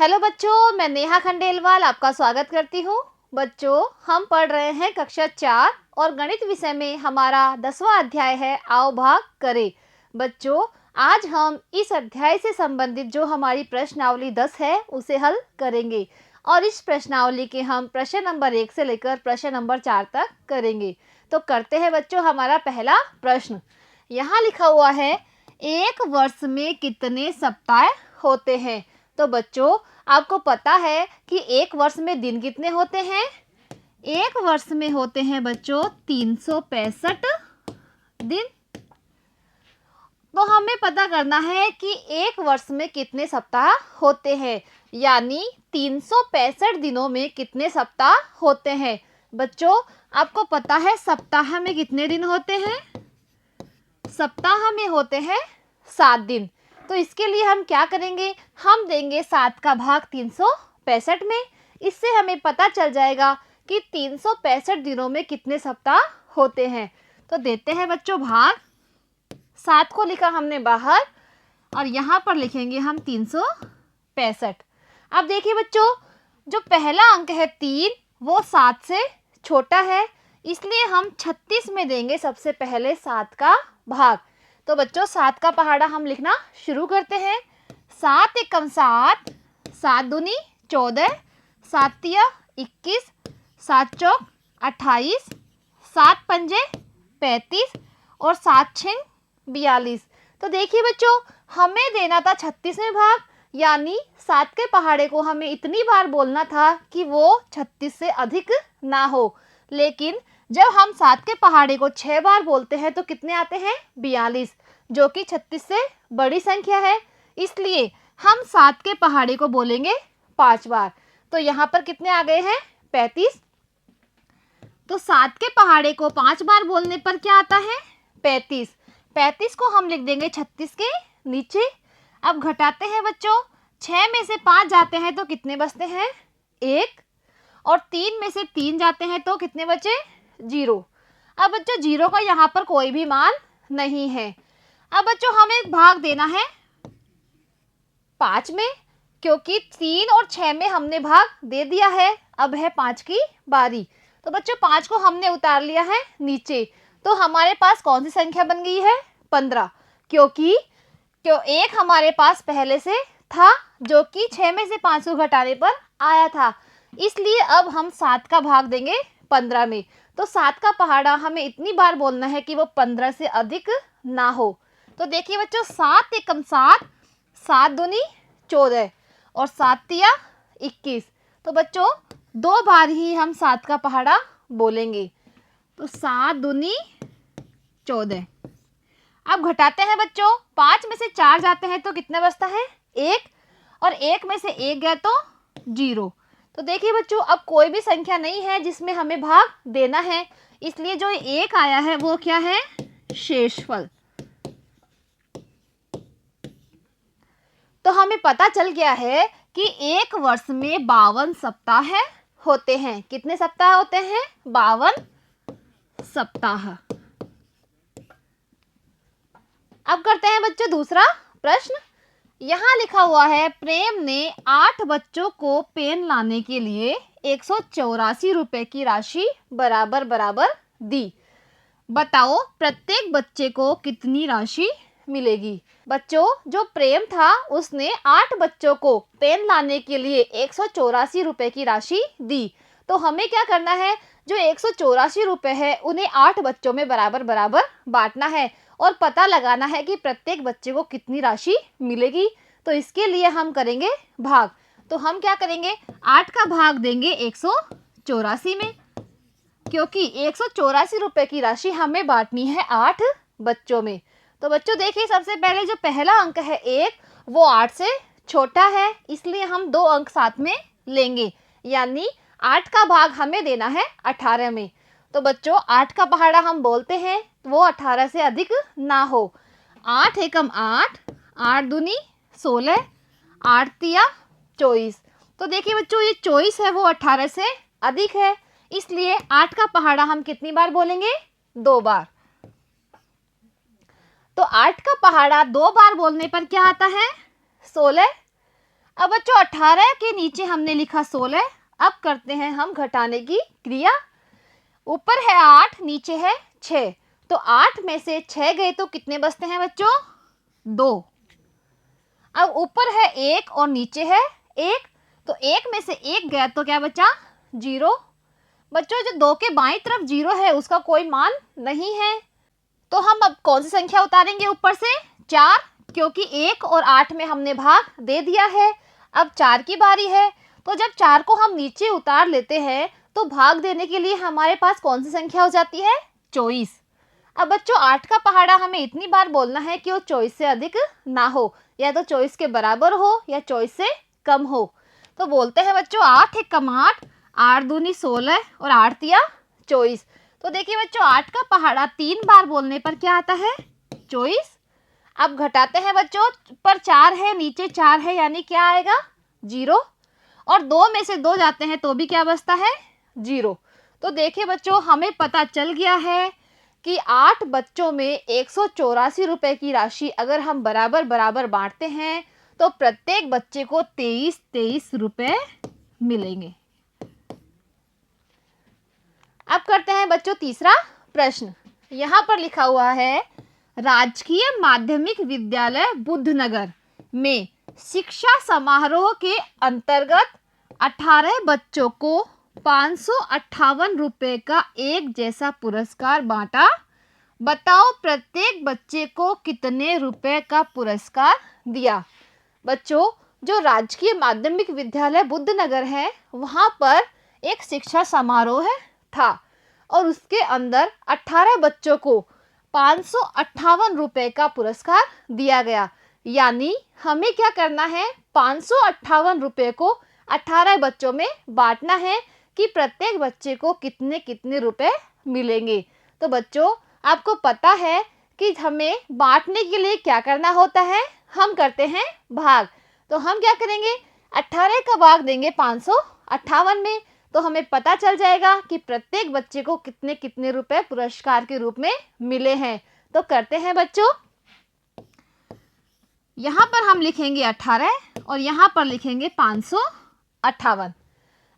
Hello बच्चों, मैं नेहा खंडेलवाल आपका स्वागत करती हूँ। बच्चों, हम पढ़ रहे हैं कक्षा 4 और गणित विषय में हमारा 10वां अध्याय है आओ भाग करें। बच्चों, आज हम इस अध्याय से संबंधित जो हमारी प्रश्नावली 10 है उसे हल करेंगे और इस प्रश्नावली के हम प्रश्न नंबर 1 से लेकर प्रश्न नंबर 4 तक करेंगे। तो करते हैं बच्चों हमारा पहला प्रश्न। यहाँ लिखा हुआ है, एक वर्ष में कितने सप्ताह होते हैं? तो बच्चों, आपको पता है कि एक वर्ष में दिन कितने होते हैं? एक वर्ष में होते हैं बच्चों 365 दिन। तो हमें पता करना है कि एक वर्ष में कितने सप्ताह होते हैं, यानी 365 दिनों में कितने सप्ताह होते हैं। बच्चों, आपको पता है सप्ताह में कितने दिन होते हैं? सप्ताह में होते हैं 7 दिन। तो इसके लिए हम क्या करेंगे, हम देंगे 7 का भाग 365 में। इससे हमें पता चल जाएगा कि 365 दिनों में कितने सप्ताह होते हैं। तो देते हैं बच्चों भाग, 7 को लिखा हमने बाहर और यहाँ पर लिखेंगे हम 365। अब देखिए बच्चों, जो पहला अंक है 3 वो 7 से छोटा है, इसलिए हम 36 में देंगे सबसे पहले 7 का भाग। तो बच्चों 7 का पहाड़ा हम लिखना शुरू करते हैं। 7 एकम 7, 7 दूनी 14, 7 तिया 21, 7 चौक 28, 7 पंजे 35 और 7 छिंग 42। तो देखिए बच्चों, हमें देना था 36 में भाग, यानी 7 के पहाड़े को हमें इतनी बार बोलना था कि वो 36 से अधिक ना हो। लेकिन जब हम 7 के पहाड़े को 6 बार बोलते हैं तो कितने आते हैं? 42, जो कि 36 से बड़ी संख्या है। इसलिए हम 7 के पहाड़े को बोलेंगे 5 बार। तो यहाँ पर कितने आ गए हैं? 35। तो 7 के पहाड़े को 5 बार बोलने पर क्या आता है? 35। 35 को हम लिख देंगे 36 के नीचे। अब घटाते हैं बच्चों, 6 में से 5 जाते हैं तो कितने बचते हैं? 1। और 3 में से 3 जाते हैं तो कितने बचे? 0। अब बच्चों 0 का यहाँ पर कोई भी मान नहीं है। अब बच्चों हमें भाग देना है 5 में, क्योंकि 3 और 6 में हमने भाग दे दिया है। अब है 5 की बारी। तो बच्चों 5 को हमने उतार लिया है नीचे। तो हमारे पास कौन सी संख्या बन गई है? 15, क्योंकि एक हमारे पास पहले से था जो कि 6 में से 5 को घटाने पर आया था। इसलिए अब हम 7 का भाग देंगे 15 में। तो 7 का पहाड़ा हमें इतनी बार बोलना है कि वो 15 से अधिक ना हो। तो देखिए बच्चों, 7 एकम 7, 7 दूनी 14 और 7 तिया 21। तो बच्चों 2 बार ही हम 7 का पहाड़ा बोलेंगे। तो 7 दूनी 14। अब घटाते हैं बच्चों, 5 में से 4 जाते हैं तो कितना बचता है? 1। और 1 में से 1 गया तो 0। तो देखिए बच्चों, अब कोई भी संख्या नहीं है जिसमें हमें भाग देना है, इसलिए जो 1 आया है वो क्या है? शेषफल। तो हमें पता चल गया है कि एक वर्ष में 52 सप्ताह होते हैं। कितने सप्ताह होते हैं? 52 सप्ताह। अब करते हैं बच्चों दूसरा प्रश्न। यहाँ लिखा हुआ है, प्रेम ने 8 बच्चों को पेन लाने के लिए 184 रुपए की राशि बराबर बराबर दी। बताओ प्रत्येक बच्चे को कितनी राशि मिलेगी? बच्चों, जो प्रेम था उसने 8 बच्चों को पेन लाने के लिए 184 रुपए की राशि दी। तो हमें क्या करना है, जो 184 रुपए है उन्हें 8 बच्चों में बराबर बराबर बांटना है और पता लगाना है कि प्रत्येक बच्चे को कितनी राशि मिलेगी। तो इसके लिए हम करेंगे भाग। तो हम क्या करेंगे, 8 का भाग देंगे 184 में, क्योंकि 184 रुपए की राशि हमें बांटनी है 8 बच्चों में। तो बच्चों देखिए, सबसे पहले जो पहला अंक है 1, वो 8 से छोटा है, इसलिए हम 2 अंक साथ में लेंगे, यानी 8 का भाग हमें देना है 18 में। तो बच्चों 8 का पहाड़ा हम बोलते हैं वो 18 से अधिक ना हो। 8 एकम 8, 8 दूनी 16, 8 तिया 24। तो देखिए बच्चों, ये 24 है वो 18 से अधिक है, इसलिए 8 का पहाड़ा हम कितनी बार बोलेंगे? 2 बार। तो 8 का पहाड़ा 2 बार बोलने पर क्या आता है? 16। अब बच्चों 18 के नीचे हमने लिखा 16। अब करते हैं हम घटाने की क्रिया। ऊपर है 8, नीचे है 6, तो 8 में से 6 गए तो कितने बचते हैं बच्चों? 2। अब ऊपर है 1 और नीचे है 1, तो 1 में से 1 गया तो क्या बचा? 0। बच्चों जो 2 के बाईं तरफ 0 है उसका कोई मान नहीं है, तो हम अब कौन सी संख्या उतारेंगे ऊपर से? 4, क्योंकि 1 और 8 में हमने भाग दे दिया है। अब 4 की बारी है, तो जब 4 को हम नीचे उतार लेते हैं तो भाग देने के लिए हमारे पास कौन सी संख्या हो जाती है? 24। अब बच्चों 8 का पहाड़ा हमें इतनी बार बोलना है कि वो 24 से अधिक ना हो, या तो 24 के बराबर हो या 24 से कम हो। तो बोलते हैं बच्चों 8 एकम 8, 8 दूनी 16 और 8 तिया 24। तो देखिए बच्चों 8 का पहाड़ा 3 बार बोलने पर क्या आता है? 24। अब घटाते हैं बच्चों, पर 4 है, नीचे 4 है, यानी क्या आएगा? 0। और 2 में से 2 जाते हैं तो भी क्या बचता है? 0। तो देखिए बच्चों हमें पता चल गया है कि 8 बच्चों में 184 रुपए की राशि अगर हम बराबर बराबर बांटते हैं तो प्रत्येक बच्चे को 23 रुपए मिलेंगे। अब करते हैं बच्चों तीसरा प्रश्न। यहाँ पर लिखा हुआ है राजकीय माध्यमिक विद्यालय बुद्धनगर में शिक्षा समारोह के अंतर्गत 18 बच्चों को 558 रुपए का एक जैसा पुरस्कार बांटा। बताओ प्रत्येक बच्चे को कितने रुपए का पुरस्कार दिया? बच्चों जो राजकीय माध्यमिक विद्यालय बुद्धनगर है वहाँ पर एक शिक्षा समारोह था और उसके अंदर 18 बच्चों को 558 रुपए का पुरस्कार दिया गया। यानी हमें क्या करना है? 558 रुपए को 18 बच्चों में बांटना है कि प्रत्येक बच्चे को कितने कितने रुपए मिलेंगे। तो बच्चों आपको पता है कि हमें बांटने के लिए क्या करना होता है? हम करते हैं भाग। तो हम क्या करेंगे? 18 का भाग देंगे 558 में, तो हमें पता चल जाएगा कि प्रत्येक बच्चे को कितने कितने रुपए पुरस्कार के रूप में मिले हैं। तो करते हैं बच्चों, यहाँ पर हम लिखेंगे 18 और यहाँ पर लिखेंगे 558।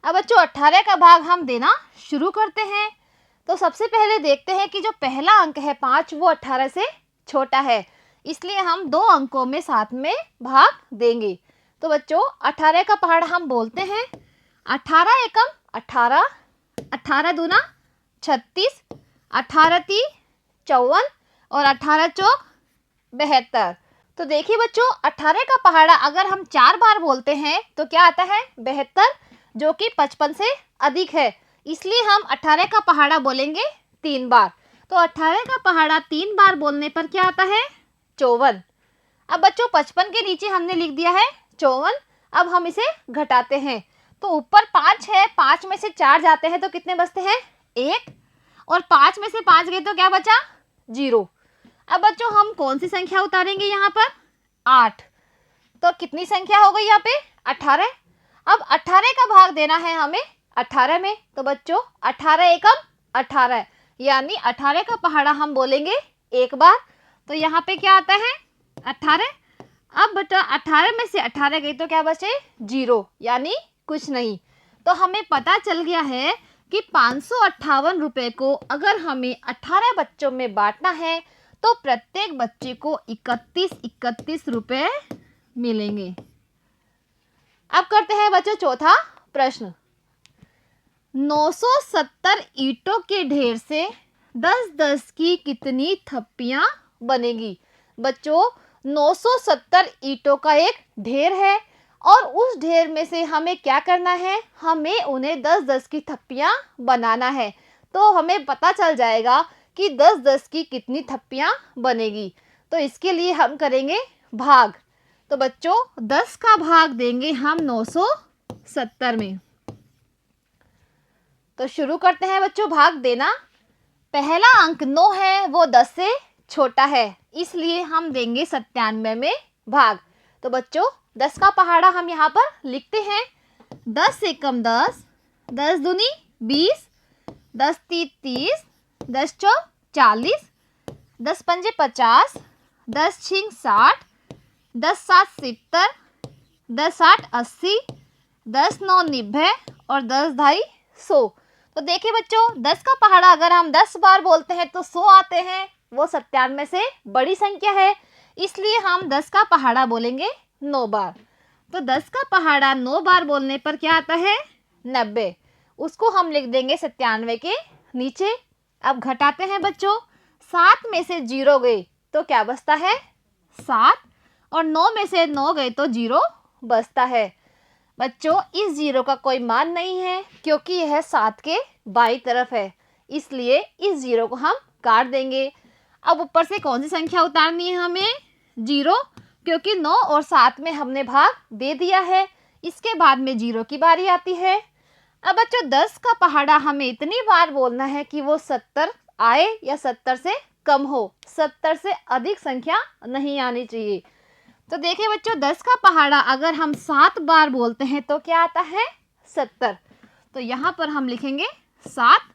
अब बच्चों 18 का भाग हम देना शुरू करते हैं। तो सबसे पहले देखते हैं कि जो पहला अंक है 5 वो 18 से छोटा है, इसलिए हम 2 अंकों में साथ में भाग देंगे। तो बच्चों 18 का पहाड़ा हम बोलते हैं 18 एकम 18, 18 दूना 36, 18 ती 54 और 18 चौक 72। तो देखिए बच्चों 18 का पहाड़ा अगर हम 4 बार बोलते हैं तो क्या आता है? 72, जो कि 55 से अधिक है, इसलिए हम 18 का पहाड़ा बोलेंगे 3 बार। तो 18 का पहाड़ा 3 बार बोलने पर क्या आता है? 54। अब बच्चों 55 के नीचे हमने लिख दिया है 54। अब हम इसे घटाते हैं, तो ऊपर 5 है, 5 में से 4 जाते हैं तो कितने बचते हैं? 1, और 5 में से 5 गए तो क्या बचा? 0। अब बच्चों हम कौन सी संख्या उतारेंगे यहाँ पर? 8। तो कितनी संख्या हो गई यहाँ पे? 18। अब 18 का भाग देना है हमें 18 में, तो बच्चों 18 एकम 18, यानी 18 का पहाड़ा हम बोलेंगे 1 बार। तो यहाँ पे क्या आता है? 18। अब बच्चा 18 में से 18 गई तो क्या बचे? 0, यानी कुछ नहीं। तो हमें पता चल गया है कि 558 रुपए को अगर हमें 18 बच्चों में बांटना है तो प्रत्येक बच्चे को 31 रुपए मिलेंगे। अब करते हैं बच्चों चौथा प्रश्न। 970 ईंटों के ढेर से 10-10 की कितनी थप्पियां बनेगी? बच्चों 970 ईंटों का एक ढेर है और उस ढेर में से हमें क्या करना है? हमें उन्हें 10-10 की थप्पियां बनाना है। तो हमें पता चल जाएगा कि 10-10 की कितनी थप्पियां बनेगी। तो इसके लिए हम करेंगे भाग। तो बच्चों 10 का भाग देंगे हम 970 में। तो शुरू करते हैं बच्चों भाग देना। पहला अंक 9 है, वो 10 से छोटा है, इसलिए हम देंगे 97 में भाग। तो बच्चों 10 का पहाड़ा हम यहाँ पर लिखते हैं 10 एकम 10, 10 दूनी 20, 10 ती 30, 10 चौक 40, 10 पंजे 50, 10 छिंग 60, 10 सात 70, 10 8 80, 10 9 90 और 10 ढाई 100। तो देखिए बच्चों, 10 का पहाड़ा अगर हम 10 बार बोलते हैं तो 100 आते हैं। वो 97 से बड़ी संख्या है, इसलिए हम 10 का पहाड़ा बोलेंगे 9 बार। तो 10 का पहाड़ा 9 बार बोलने पर क्या आता है? 90। उसको हम लिख देंगे 97 के नीचे। अब घटाते हैं बच्चों, 7 में से 0 गए तो क्या बचता है? 7। और 9 में से 9 गए तो 0 बचता है। बच्चों, इस 0 का कोई मान नहीं है क्योंकि यह 7 के बाईं तरफ है, इसलिए इस 0 को हम काट देंगे। अब ऊपर से कौन सी संख्या उतारनी है हमें? 0, क्योंकि 9 और 7 में हमने भाग दे दिया है। इसके बाद में 0 की बारी आती है। अब बच्चों, 10 का पहाड़ा हमें इतनी बार बोलना है कि वो 70 आए या 70 से कम हो, 70 से अधिक संख्या नहीं आनी चाहिए। तो देखिए बच्चों, 10 का पहाड़ा अगर हम 7 बार बोलते हैं तो क्या आता है? 70। तो यहाँ पर हम लिखेंगे 7।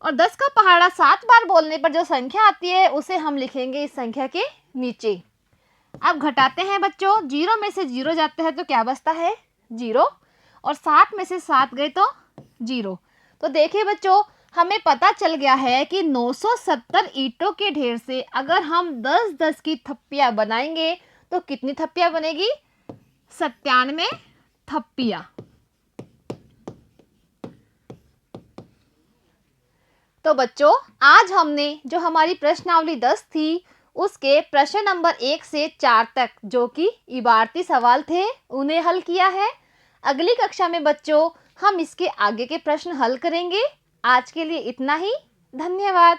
और 10 का पहाड़ा 7 बार बोलने पर जो संख्या आती है उसे हम लिखेंगे इस संख्या के नीचे। अब घटाते हैं बच्चों, 0 में से 0 जाते हैं तो क्या बचता है? 0। और 7 में से 7 गए तो 0। तो देखिए बच्चों, हमें पता चल गया है कि 970 ईंटों के ढेर से अगर हम 10-10 की थप्पियाँ बनाएंगे तो कितनी थप्पियाँ बनेगी? 97 थप्पियाँ। तो बच्चों, आज हमने जो हमारी प्रश्नावली 10 थी उसके प्रश्न नंबर 1 से 4 तक जो कि इबारती सवाल थे उन्हें हल किया है। अगली कक्षा में बच्चों हम इसके आगे के प्रश्न हल करेंगे। आज के लिए इतना ही। धन्यवाद।